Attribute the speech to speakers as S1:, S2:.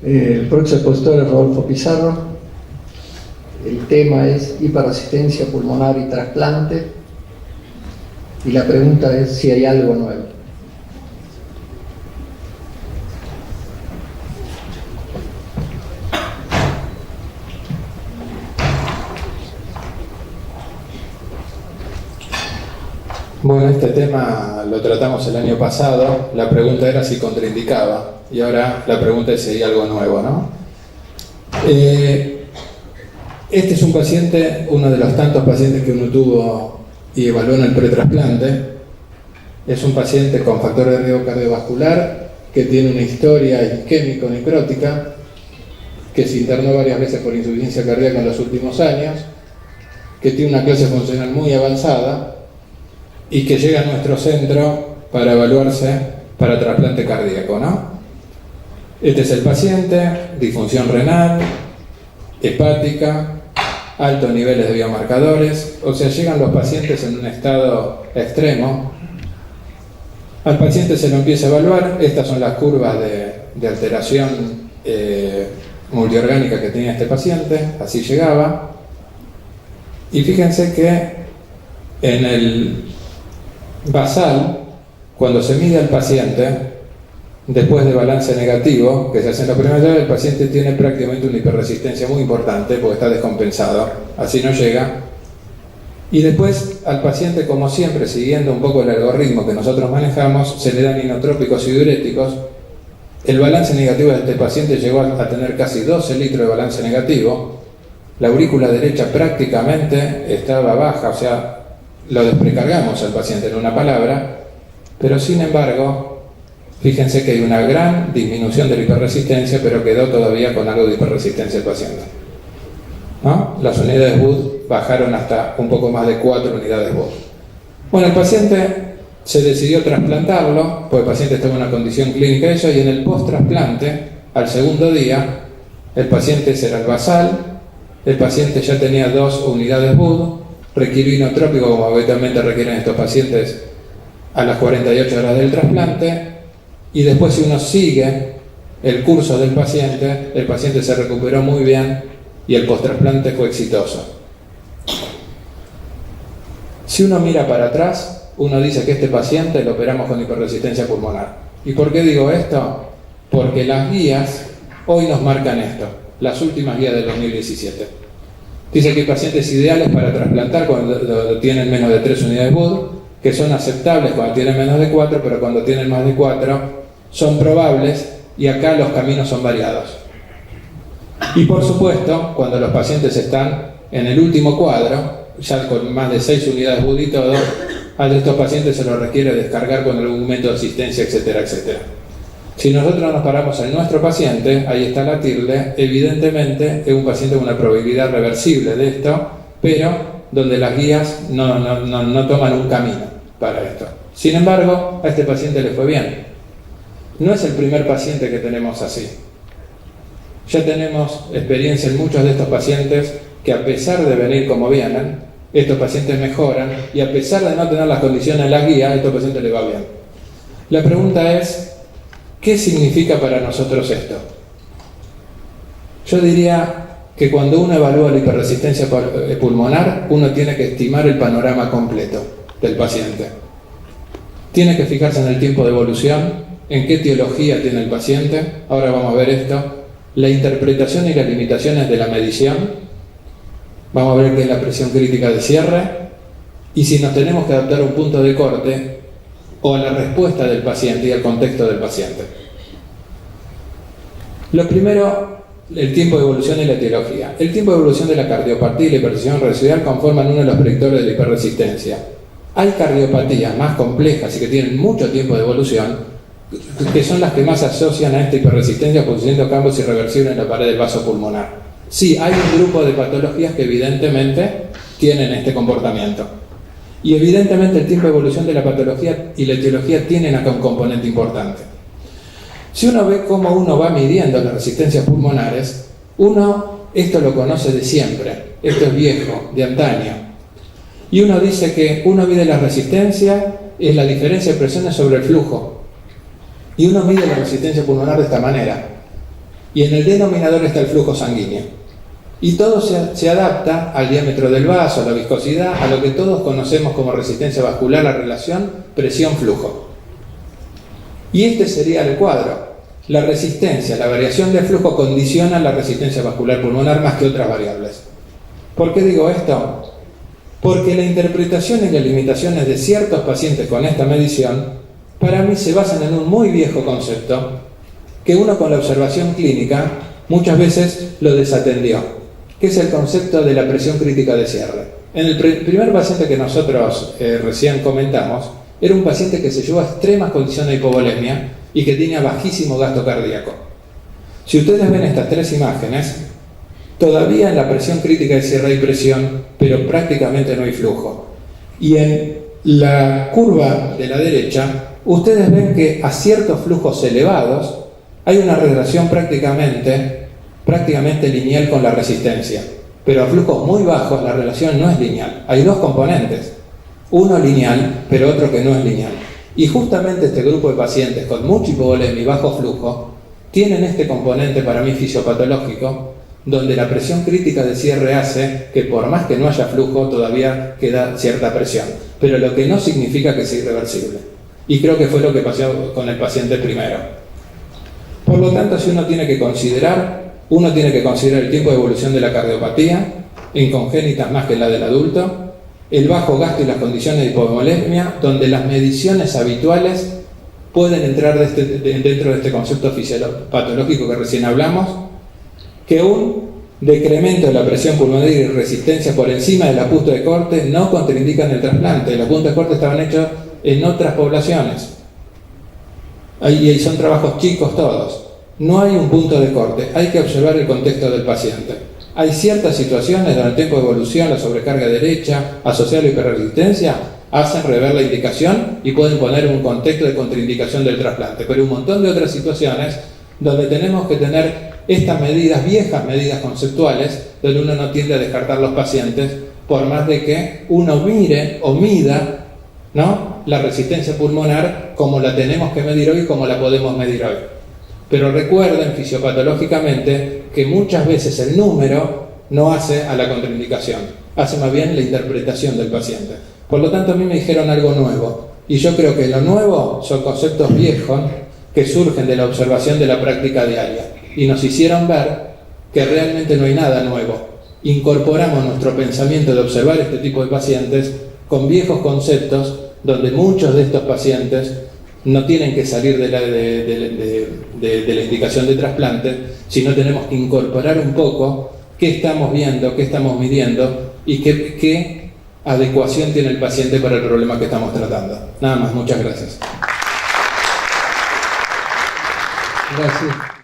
S1: El próximo expositor es Rodolfo Pizarro. El tema es hiperresistencia pulmonar y trasplante. Y la pregunta es si hay algo nuevo.
S2: Bueno, este tema lo tratamos el año pasado. La pregunta era si contraindicaba. Y ahora la pregunta es si hay algo nuevo, ¿no? Este es un paciente, uno de los tantos pacientes que uno tuvo y evaluó en el pretrasplante. Es un paciente con factor de riesgo cardiovascular que tiene una historia isquémico-necrótica, que se internó varias veces por insuficiencia cardíaca en los últimos años, que tiene una clase funcional muy avanzada y que llega a nuestro centro para evaluarse para trasplante cardíaco, ¿no? Este es el paciente, disfunción renal, hepática, altos niveles de biomarcadores, o sea, llegan los pacientes en un estado extremo. Al paciente se lo empieza a evaluar. Estas son las curvas de alteración multiorgánica que tenía este paciente, así llegaba. Y fíjense que en el basal, cuando se mide al paciente, después de balance negativo, que se hace en la primera llave, el paciente tiene prácticamente una hiperresistencia muy importante porque está descompensado, así no llega. Y después al paciente, como siempre, siguiendo un poco el algoritmo que nosotros manejamos, se le dan inotrópicos y diuréticos. El balance negativo de este paciente llegó a tener casi 12 litros de balance negativo. La aurícula derecha prácticamente estaba baja, o sea, lo desprecargamos al paciente en una palabra, pero sin embargo, fíjense que hay una gran disminución de la hiperresistencia, pero quedó todavía con algo de hiperresistencia el paciente, ¿no? Las unidades Wood bajaron hasta un poco más de 4 unidades Wood. Bueno, el paciente se decidió trasplantarlo, porque el paciente estaba en una condición clínica eso, y en el post-trasplante, al segundo día, el paciente será el basal, el paciente ya tenía 2 unidades Wood, requirió inotrópico, como habitualmente requieren estos pacientes, a las 48 horas del trasplante. Y después, si uno sigue el curso del paciente, el paciente se recuperó muy bien y el post-trasplante fue exitoso. Si uno mira para atrás, uno dice que este paciente lo operamos con hiperresistencia pulmonar. ¿Y por qué digo esto? Porque las guías hoy nos marcan esto, las últimas guías del 2017. Dice que hay pacientes ideales para trasplantar cuando tienen menos de 3 unidades Wood, que son aceptables cuando tienen menos de 4, pero cuando tienen más de 4 son probables, y acá los caminos son variados. Y por supuesto, cuando los pacientes están en el último cuadro, ya con más de 6 unidades Wood y todo, a estos pacientes se los requiere descargar con algún método de asistencia, etcétera, etcétera. Si nosotros nos paramos en nuestro paciente, ahí está la tilde, evidentemente es un paciente con una probabilidad reversible de esto, pero donde las guías no toman un camino para esto. Sin embargo, a este paciente le fue bien. No es el primer paciente que tenemos así. Ya tenemos experiencia en muchos de estos pacientes que, a pesar de venir como vienen, estos pacientes mejoran, y a pesar de no tener las condiciones en la guía, a estos pacientes les va bien. La pregunta es, ¿qué significa para nosotros esto? Yo diría que cuando uno evalúa la hiperresistencia pulmonar, uno tiene que estimar el panorama completo del paciente. Tiene que fijarse en el tiempo de evolución, en qué etiología tiene el paciente. Ahora vamos a ver esto. La interpretación y las limitaciones de la medición. Vamos a ver qué es la presión crítica de cierre. Y si nos tenemos que adaptar a un punto de corte o a la respuesta del paciente y al contexto del paciente. Lo primero, el tiempo de evolución y la etiología. El tiempo de evolución de la cardiopatía y la hipertensión residual conforman uno de los predictores de la hiperresistencia. Hay cardiopatías más complejas y que tienen mucho tiempo de evolución, que son las que más se asocian a esta hiperresistencia, produciendo cambios irreversibles en la pared del vaso pulmonar. Sí, hay un grupo de patologías que evidentemente tienen este comportamiento. Y evidentemente el tiempo de evolución de la patología y la etiología tienen acá un componente importante. Si uno ve cómo uno va midiendo las resistencias pulmonares, uno esto lo conoce de siempre, esto es viejo, de antaño. Y uno dice que uno mide la resistencia, es la diferencia de presiones sobre el flujo. Y uno mide la resistencia pulmonar de esta manera. y en el denominador está el flujo sanguíneo. Y todo se adapta al diámetro del vaso, a la viscosidad, a lo que todos conocemos como resistencia vascular, la relación presión-flujo. Y este sería el cuadro. La resistencia, la variación de flujo condiciona la resistencia vascular pulmonar más que otras variables. ¿Por qué digo esto? Porque la interpretación y las limitaciones de ciertos pacientes con esta medición, para mí se basan en un muy viejo concepto que uno con la observación clínica muchas veces lo desatendió, que es el concepto de la presión crítica de cierre. En el primer paciente que nosotros recién comentamos, era un paciente que se llevó a extremas condiciones de hipovolemia y que tenía bajísimo gasto cardíaco. Si ustedes ven estas tres imágenes, todavía en la presión crítica de cierre hay presión, pero prácticamente no hay flujo. Y en la curva de la derecha, ustedes ven que a ciertos flujos elevados hay una relación prácticamente lineal con la resistencia. Pero a flujos muy bajos la relación no es lineal. Hay dos componentes. Uno lineal, pero otro que no es lineal. Y justamente este grupo de pacientes con mucha hipovolemia y bajo flujo tienen este componente para mí fisiopatológico, donde la presión crítica de cierre hace que por más que no haya flujo todavía queda cierta presión, pero lo que no significa que sea irreversible. Y creo que fue lo que pasó con el paciente primero. Por lo tanto, si uno tiene que considerar el tiempo de evolución de la cardiopatía, en congénitas más que la del adulto, el bajo gasto y las condiciones de hipovolemia, donde las mediciones habituales pueden entrar dentro de este concepto fisiopatológico que recién hablamos, que un decremento de la presión pulmonar y resistencia por encima del punto de corte no contraindican el trasplante. Los puntos de corte estaban hechos en otras poblaciones. Y son trabajos chicos todos. No hay un punto de corte, hay que observar el contexto del paciente. Hay ciertas situaciones donde el tiempo de evolución, la sobrecarga derecha, asociada a la hiperresistencia, hacen rever la indicación y pueden poner un contexto de contraindicación del trasplante. Pero hay un montón de otras situaciones donde tenemos que tener estas medidas, viejas medidas conceptuales, donde uno no tiende a descartar los pacientes, por más de que uno mire o mida, ¿no?, la resistencia pulmonar como la tenemos que medir hoy, como la podemos medir hoy. Pero recuerden fisiopatológicamente que muchas veces el número no hace a la contraindicación, hace más bien la interpretación del paciente. Por lo tanto, a mí me dijeron algo nuevo, y yo creo que lo nuevo son conceptos viejos que surgen de la observación de la práctica diaria, y nos hicieron ver que realmente no hay nada nuevo. Incorporamos nuestro pensamiento de observar este tipo de pacientes con viejos conceptos, donde muchos de estos pacientes no tienen que salir de la indicación de trasplante, sino tenemos que incorporar un poco qué estamos viendo, qué estamos midiendo y qué adecuación tiene el paciente para el problema que estamos tratando. Nada más, muchas gracias.
S1: Gracias.